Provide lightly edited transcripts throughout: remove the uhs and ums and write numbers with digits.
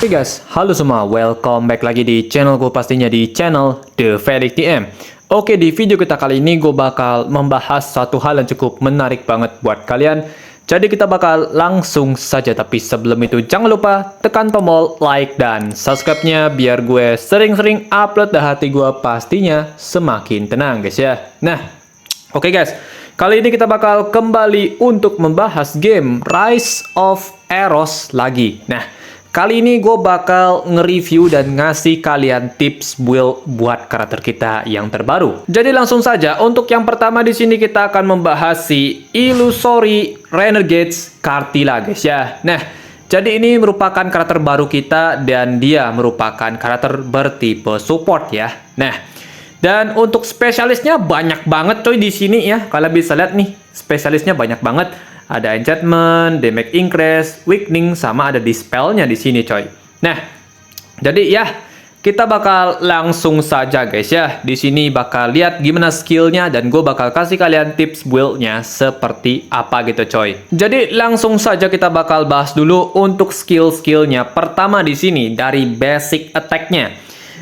Oke guys, halo semua, welcome back lagi di channel gue, pastinya di channel The Felix TM. Oke, di video kita kali ini gue bakal membahas satu hal yang cukup menarik banget buat kalian. Jadi kita bakal langsung saja, tapi sebelum itu jangan lupa tekan tombol like dan subscribe-nya biar gue sering-sering upload dan hati gue pastinya semakin tenang guys ya. Nah, oke guys, kali ini kita bakal kembali untuk membahas game Rise of Eros lagi. Nah, kali ini gue bakal nge-review dan ngasih kalian tips build buat karakter kita yang terbaru. Jadi langsung saja, untuk yang pertama di sini kita akan membahas si Illusory Renegades Cartilla guys ya. Nah, jadi ini merupakan karakter baru kita dan dia merupakan karakter bertipe support ya. Nah, dan untuk spesialisnya banyak banget coy di sini ya. Kalian bisa lihat nih, spesialisnya banyak banget. Ada enchantment, damage increase, weakening, sama ada dispelnya di sini coy. Nah, jadi ya kita bakal langsung saja guys ya. Di sini bakal lihat gimana skillnya dan gue bakal kasih kalian tips buildnya seperti apa gitu coy. Jadi langsung saja kita bakal bahas dulu untuk skill-skillnya. Pertama di sini dari basic attack-nya.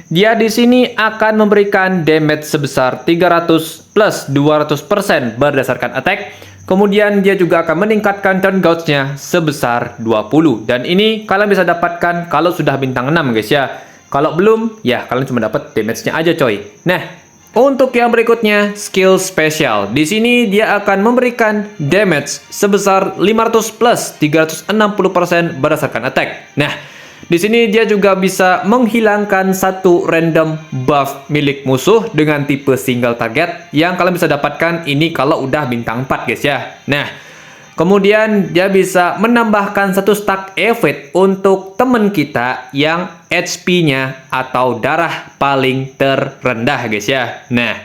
Dia di sini akan memberikan damage sebesar 300 plus 200% berdasarkan attack. Kemudian dia juga akan meningkatkan turn gauge-nya sebesar 20. Dan ini kalian bisa dapatkan kalau sudah bintang 6 guys ya. Kalau belum, ya kalian cuma dapat damage-nya aja coy. Nah, untuk yang berikutnya, skill spesial. Di sini dia akan memberikan damage sebesar 500 plus 360% berdasarkan attack. Nah, di sini dia juga bisa menghilangkan satu random buff milik musuh dengan tipe single target yang kalian bisa dapatkan ini kalau udah bintang 4 guys ya. Nah, kemudian dia bisa menambahkan satu stack evade untuk temen kita yang HP-nya atau darah paling terendah guys ya. Nah,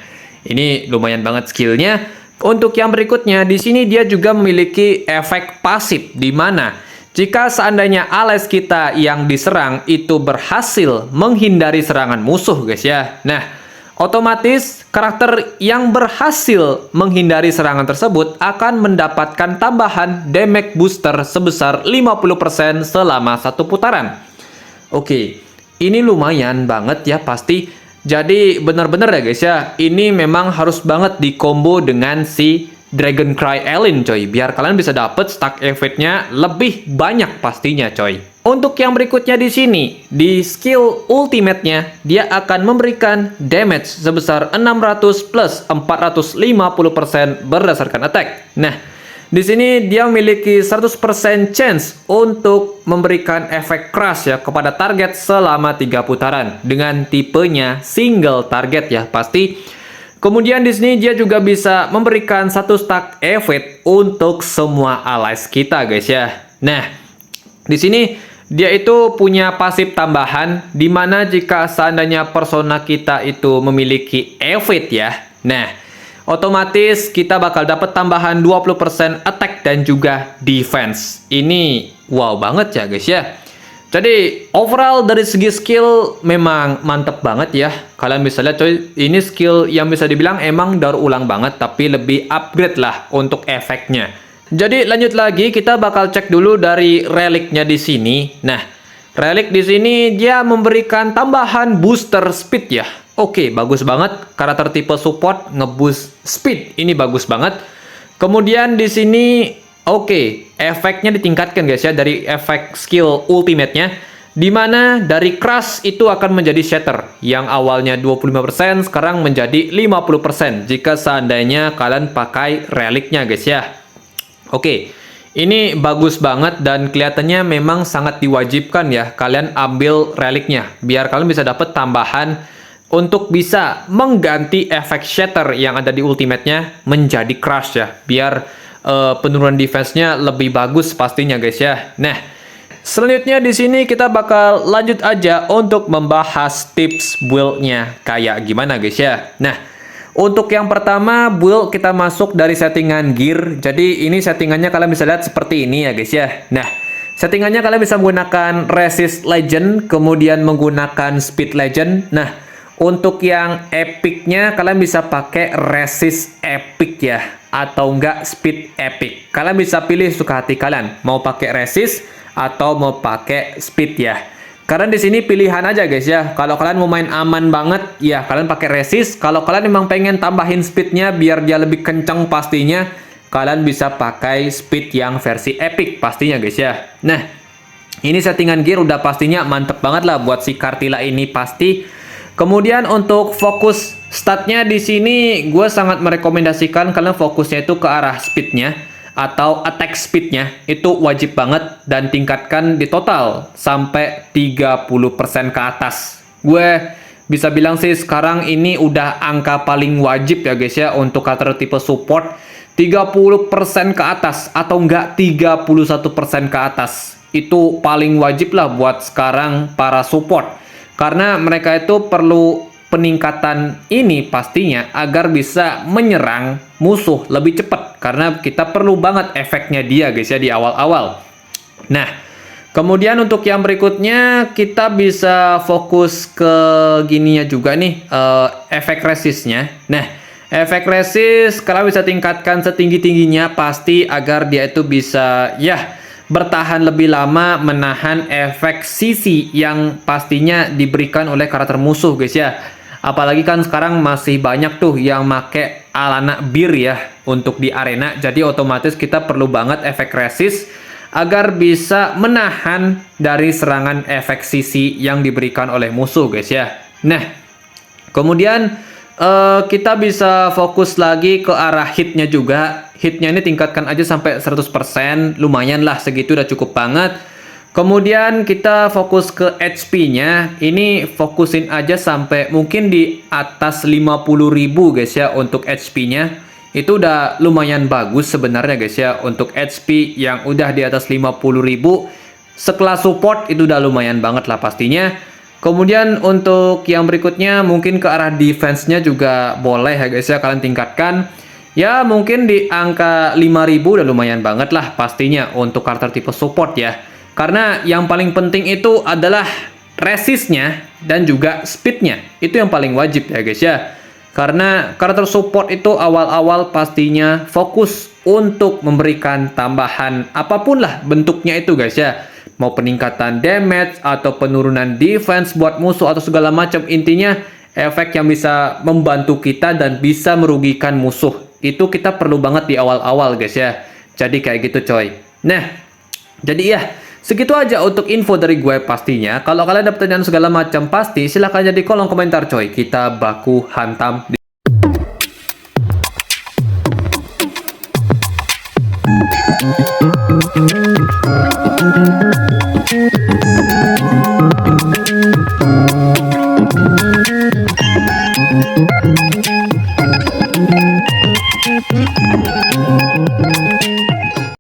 ini lumayan banget skillnya. Untuk yang berikutnya, di sini dia juga memiliki efek pasif di mana jika seandainya allies kita yang diserang itu berhasil menghindari serangan musuh guys ya. Nah, otomatis karakter yang berhasil menghindari serangan tersebut akan mendapatkan tambahan damage booster sebesar 50% selama satu putaran. Oke, ini lumayan banget ya pasti. Jadi benar-benar ya guys ya, ini memang harus banget dikombo dengan si Dragon Cry Ellen coy, biar kalian bisa dapet stack evade-nya lebih banyak pastinya coy. Untuk yang berikutnya di sini, di skill ultimate-nya, dia akan memberikan damage sebesar 600 plus 450% berdasarkan attack. Nah, di sini dia memiliki 100% chance untuk memberikan efek crush ya kepada target selama 3 putaran dengan tipenya single target ya pasti. Kemudian di sini dia juga bisa memberikan satu stack evade untuk semua allies kita guys ya. Nah, di sini dia itu punya pasif tambahan di mana jika seandainya persona kita itu memiliki evade ya. Nah, otomatis kita bakal dapat tambahan 20% attack dan juga defense. Ini wow banget ya guys ya. Jadi overall dari segi skill memang mantep banget ya. Kalian bisa lihat coy, ini skill yang bisa dibilang emang daur ulang banget, tapi lebih upgrade lah untuk efeknya. Jadi lanjut lagi, kita bakal cek dulu dari reliknya di sini. Nah, relik di sini dia memberikan tambahan booster speed ya. Oke, bagus banget. Karakter tipe support ngeboost speed, ini bagus banget. Kemudian di sini oke, efeknya ditingkatkan guys ya dari efek skill ultimate-nya. Dimana dari crush itu akan menjadi shatter. Yang awalnya 25% sekarang menjadi 50% jika seandainya kalian pakai reliknya guys ya. Oke, ini bagus banget dan kelihatannya memang sangat diwajibkan ya kalian ambil reliknya. Biar kalian bisa dapat tambahan untuk bisa mengganti efek shatter yang ada di ultimate-nya menjadi crush ya. Biar penurunan defense-nya lebih bagus pastinya guys ya. Nah, selanjutnya di sini kita bakal lanjut aja untuk membahas tips build-nya kayak gimana guys ya. Nah, untuk yang pertama build kita masuk dari settingan gear. Jadi ini settingannya kalian bisa lihat seperti ini ya guys ya. Nah, settingannya kalian bisa menggunakan resist legend, kemudian menggunakan speed legend. Nah, untuk yang epicnya kalian bisa pakai resist epic ya, atau enggak speed epic. Kalian bisa pilih suka hati kalian mau pakai resist atau mau pakai speed ya. Karena di sini pilihan aja guys ya. Kalau kalian mau main aman banget, ya kalian pakai resist. Kalau kalian memang pengen tambahin speednya biar dia lebih kencang pastinya, kalian bisa pakai speed yang versi epic pastinya guys ya. Nah, ini settingan gear udah pastinya mantep banget lah buat si Kartila ini pasti. Kemudian untuk fokus statnya di sini, gue sangat merekomendasikan kalian fokusnya itu ke arah speednya atau attack speednya itu wajib banget dan tingkatkan di total sampai 30% ke atas. Gue bisa bilang sih sekarang ini udah angka paling wajib ya guys ya untuk karakter tipe support 30% ke atas atau enggak 31% ke atas. Itu paling wajib lah buat sekarang para support. Karena mereka itu perlu peningkatan ini pastinya agar bisa menyerang musuh lebih cepat. Karena kita perlu banget efeknya dia guys ya di awal-awal. Nah, kemudian untuk yang berikutnya kita bisa fokus ke gininya juga nih, efek resistnya. Nah, efek resist kalian bisa tingkatkan setinggi-tingginya pasti agar dia itu bisa ya bertahan lebih lama menahan efek sisi yang pastinya diberikan oleh karakter musuh guys ya. Apalagi kan sekarang masih banyak tuh yang make Alana Bir ya untuk di arena. Jadi otomatis kita perlu banget efek resist agar bisa menahan dari serangan efek sisi yang diberikan oleh musuh guys ya. Nah, kemudian kita bisa fokus lagi ke arah hitnya juga. Hitnya ini tingkatkan aja sampai 100%, lumayan lah segitu udah cukup banget. Kemudian kita fokus ke HP-nya. Ini fokusin aja sampai mungkin di atas 50.000 guys ya untuk HP-nya. Itu udah lumayan bagus sebenarnya guys ya untuk HP yang udah di atas 50.000. Sekelas support itu udah lumayan banget lah pastinya. Kemudian untuk yang berikutnya mungkin ke arah defense-nya juga boleh ya guys ya kalian tingkatkan. Ya mungkin di angka 5.000 udah lumayan banget lah pastinya untuk karakter tipe support ya. Karena yang paling penting itu adalah resistnya dan juga speednya. Itu yang paling wajib ya guys ya. Karena karakter support itu awal-awal pastinya fokus untuk memberikan tambahan apapun lah bentuknya itu guys ya. Mau peningkatan damage atau penurunan defense buat musuh atau segala macam. Intinya efek yang bisa membantu kita dan bisa merugikan musuh. Itu kita perlu banget di awal-awal guys ya. Jadi kayak gitu coy. Nah, jadi ya segitu aja untuk info dari gue pastinya. Kalau kalian ada pertanyaan segala macam pasti silahkan aja di kolom komentar coy. Kita baku hantam. Di